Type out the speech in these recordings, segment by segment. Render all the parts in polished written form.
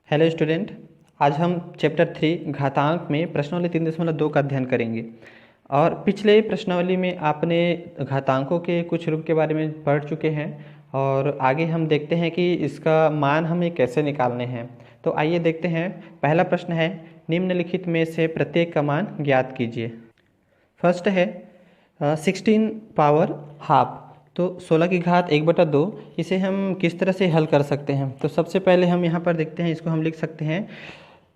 Hello student. आज हम chapter 3 घातांक में प्रश्नावली 3.2 का अध्ययन करेंगे। और पिछले प्रश्नावली में आपने घातांकों के कुछ रूप के बारे में पढ़ चुके हैं और आगे हम देखते हैं कि इसका मान हमें कैसे निकालने हैं। तो आइए देखते हैं। पहला प्रश्न है, निम्नलिखित में से प्रत्येक का मान ज्ञात कीजिए। फर्स्ट है 16 पावर हाफ, तो 16 की घात 1/2। इसे हम किस तरह से हल कर सकते हैं? तो सबसे पहले हम यहाँ पर देखते हैं, इसको हम लिख सकते हैं।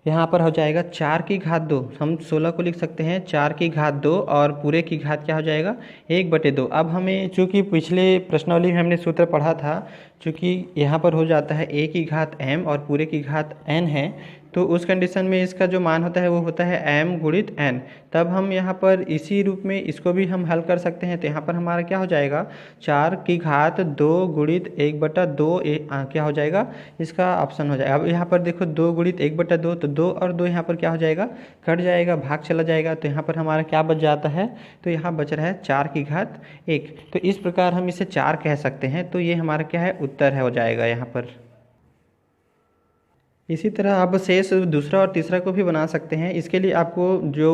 यहाँ पर हो जाएगा 4 की घात 2। हम 16 को लिख सकते हैं 4 की घात 2 और पूरे की घात क्या हो जाएगा 1/2। अब हमें चूँकि पिछले प्रश्नावली में हमने सूत्र पढ़ा था, चूँकि यहाँ पर हो जाता है a की घात m और पूरे की घात n है, तो उस कंडीशन में इसका जो मान होता है वो होता है m गुणित n। तब हम यहाँ पर इसी रूप में इसको भी हम हल कर सकते हैं। तो यहाँ पर हमारा क्या हो जाएगा 4 की घात 2 गुणित 1/2 क्या हो जाएगा, इसका ऑप्शन हो जाएगा। अब यहाँ पर देखो 2 गुणित 1/2, तो 2 और 2 यहाँ पर क्या हो जाएगा, कट जाएगा, भाग चला जाएगा। तो यहाँ पर हमारा क्या बच जाता है, तो यहाँ बच रहा है 4 की घात 1। तो इस प्रकार हम इसे 4 कह सकते हैं। तो ये हमारा क्या है, उत्तर है हो जाएगा यहाँ पर। इसी तरह आप शेष दूसरा और तीसरा को भी बना सकते हैं। इसके लिए आपको जो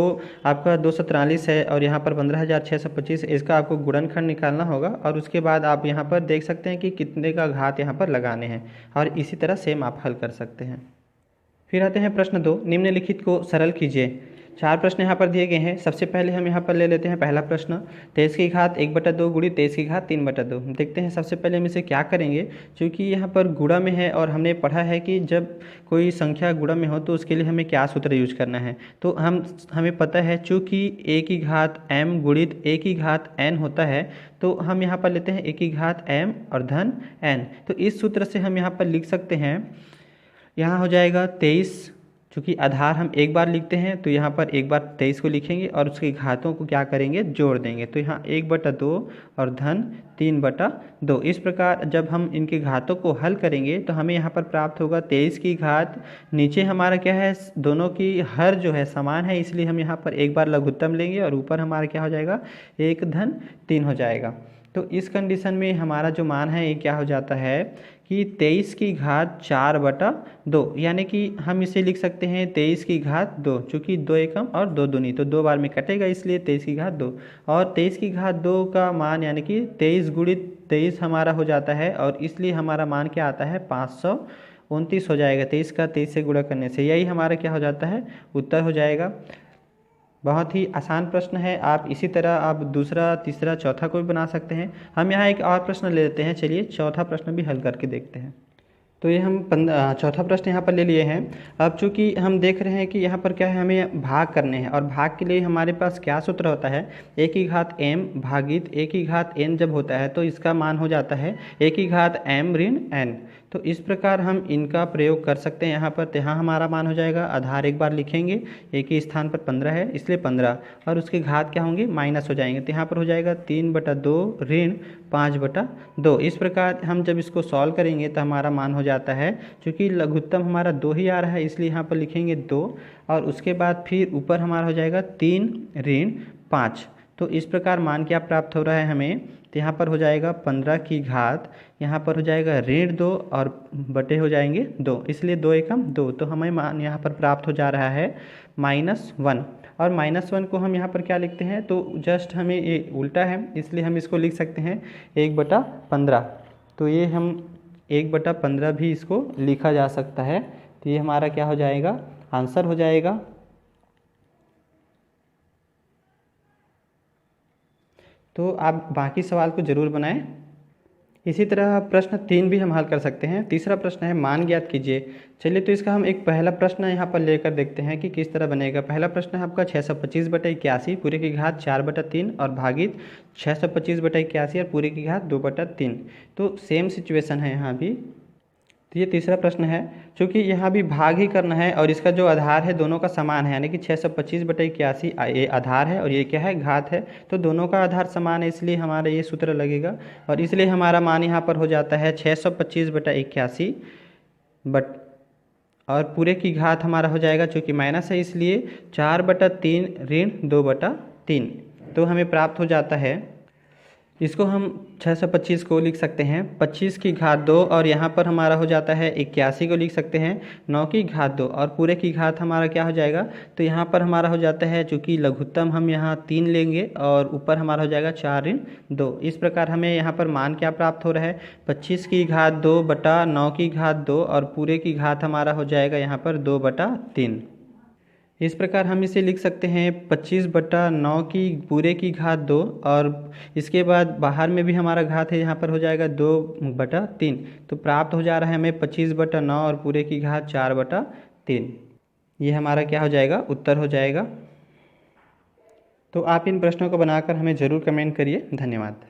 आपका 243 है और यहाँ पर 15,625, इसका आपको गुणनखंड निकालना होगा और उसके बाद आप यहाँ पर देख सकते हैं कि कितने का घात यहाँ पर लगाने हैं, और इसी तरह सेम आप हल कर सकते हैं। फिर आते हैं प्रश्न 2, निम्नलिखित को सरल कीजिए। 4 प्रश्न यहाँ पर दिए गए हैं। सबसे पहले हम यहाँ पर ले लेते हैं पहला प्रश्न, 23 की घात 1/2 गुणित 23 की घात 3/2। देखते हैं सबसे पहले हम इसे क्या करेंगे। क्योंकि यहाँ पर गुणा में है और हमने पढ़ा है कि जब कोई संख्या गुणा में हो तो उसके लिए हमें क्या सूत्र यूज करना है। तो हमें पता है चूँकि a की घात m गुणित a की घात n होता है, तो हम यहाँ पर लेते हैं a की घात m और धन n। तो इस सूत्र से हम यहाँ पर लिख सकते हैं, यहाँ हो जाएगा 23। चूँकि आधार हम एक बार लिखते हैं तो यहाँ पर एक बार 23 को लिखेंगे और उसकी घातों को क्या करेंगे, जोड़ देंगे। तो यहाँ 1/2 और धन 3/2। इस प्रकार जब हम इनके घातों को हल करेंगे तो हमें यहाँ पर प्राप्त होगा 23 की घात, नीचे हमारा क्या है, दोनों की हर जो है समान है, इसलिए हम यहाँ पर एक बार लघुत्तम लेंगे और ऊपर हमारा क्या हो जाएगा 1 धन 3 हो जाएगा। तो इस कंडीशन में हमारा जो मान है ये क्या हो जाता है कि 23 की घात 4/2, यानी कि हम इसे लिख सकते हैं 23 की घात 2। चूँकि 2 एकम और 2 दूनी, तो 2 बार में कटेगा, इसलिए 23 की घात 2। और 23 की घात 2 का मान यानी कि 23 गुणित 23 हमारा हो जाता है, और इसलिए हमारा मान क्या आता है 529 हो जाएगा। 23 का 23 से गुणा करने से यही हमारा क्या हो जाता है, उत्तर हो जाएगा। बहुत ही आसान प्रश्न है। आप इसी तरह आप दूसरा, तीसरा, चौथा को भी बना सकते हैं। हम यहाँ एक और प्रश्न ले लेते हैं। चलिए चौथा प्रश्न भी हल करके देखते हैं। तो ये हम चौथा प्रश्न यहाँ पर ले लिए हैं। अब चूँकि हम देख रहे हैं कि यहाँ पर क्या है, हमें भाग करने हैं, और भाग के लिए हमारे पास क्या सूत्र होता है, a की घात m भागित a की घात n जब होता है तो इसका मान हो जाता है a की घात m ऋण n। तो इस प्रकार हम इनका प्रयोग कर सकते हैं यहाँ पर। तो यहाँ हमारा मान हो जाएगा, आधार एक बार लिखेंगे, a के स्थान पर 15 है इसलिए 15, और उसके घात क्या होंगे, माइनस हो जाएंगे। तो यहाँ पर हो जाएगा 3/2 ऋण 5/2। इस प्रकार हम जब इसको सॉल्व करेंगे तो हमारा मान हो जाता है, क्योंकि लघुत्तम हमारा 2 ही आ रहा है इसलिए यहाँ पर लिखेंगे 2, और उसके बाद फिर ऊपर हमारा हो जाएगा 3 ऋण 5। तो इस प्रकार मान क्या प्राप्त हो रहा है हमें, तो यहाँ पर हो जाएगा 15 की घात, यहाँ पर हो जाएगा ऋण 2 और बटे हो जाएंगे 2, इसलिए 2 एकम 2। तो हमें मान यहाँ पर प्राप्त हो जा रहा है -1। और -1 को हम यहाँ पर क्या लिखते हैं, तो जस्ट हमें ये उल्टा है इसलिए हम इसको लिख सकते हैं 1/15। तो ये हम 1/15 भी इसको लिखा जा सकता है। तो ये हमारा क्या हो जाएगा, आंसर हो जाएगा। तो आप बाकी सवाल को ज़रूर बनाएं। इसी तरह प्रश्न 3 भी हम हल कर सकते हैं। तीसरा प्रश्न है, मान ज्ञात कीजिए। चलिए तो इसका हम एक पहला प्रश्न यहाँ पर लेकर देखते हैं कि किस तरह बनेगा। पहला प्रश्न है आपका 625/81 पूरे की घात 4/3 और भागित 625/81 और पूरे की घात 2/3। तो सेम सिचुएशन है यहाँ भी। तो ये तीसरा प्रश्न है, क्योंकि यहाँ भी भाग ही करना है और इसका जो आधार है दोनों का समान है, यानी कि 625/81 ये आधार है और ये क्या है, घात है। तो दोनों का आधार समान है इसलिए हमारा ये सूत्र लगेगा, और इसलिए हमारा मान यहाँ पर हो जाता है 625/81 बट, और पूरे की घात हमारा हो जाएगा, चूँकि माइनस है इसलिए 4/3 ऋण 2/3। तो हमें प्राप्त हो जाता है इसको हम 625 को लिख सकते हैं 25 की घात 2 और यहाँ पर हमारा हो जाता है 81 को लिख सकते हैं 9 की घात 2 और पूरे की घात हमारा क्या हो जाएगा। तो यहाँ पर हमारा हो जाता है, चूँकि लघुत्तम हम यहाँ 3 लेंगे और ऊपर हमारा हो जाएगा 4 ऋण 2। इस प्रकार हमें यहाँ पर मान क्या प्राप्त हो रहा है, 25 की घात 2 बटा 9 की घात 2 और पूरे की घात हमारा हो जाएगा यहाँ पर 2 बटा 3। इस प्रकार हम इसे लिख सकते हैं 25 बटा 9 की पूरे की घात 2 और इसके बाद बाहर में भी हमारा घात है, यहाँ पर हो जाएगा 2 बटा 3। तो प्राप्त हो जा रहा है हमें 25 बटा 9 और पूरे की घात 4 बटा 3। ये हमारा क्या हो जाएगा, उत्तर हो जाएगा। तो आप इन प्रश्नों को बनाकर हमें ज़रूर कमेंट करिए। धन्यवाद।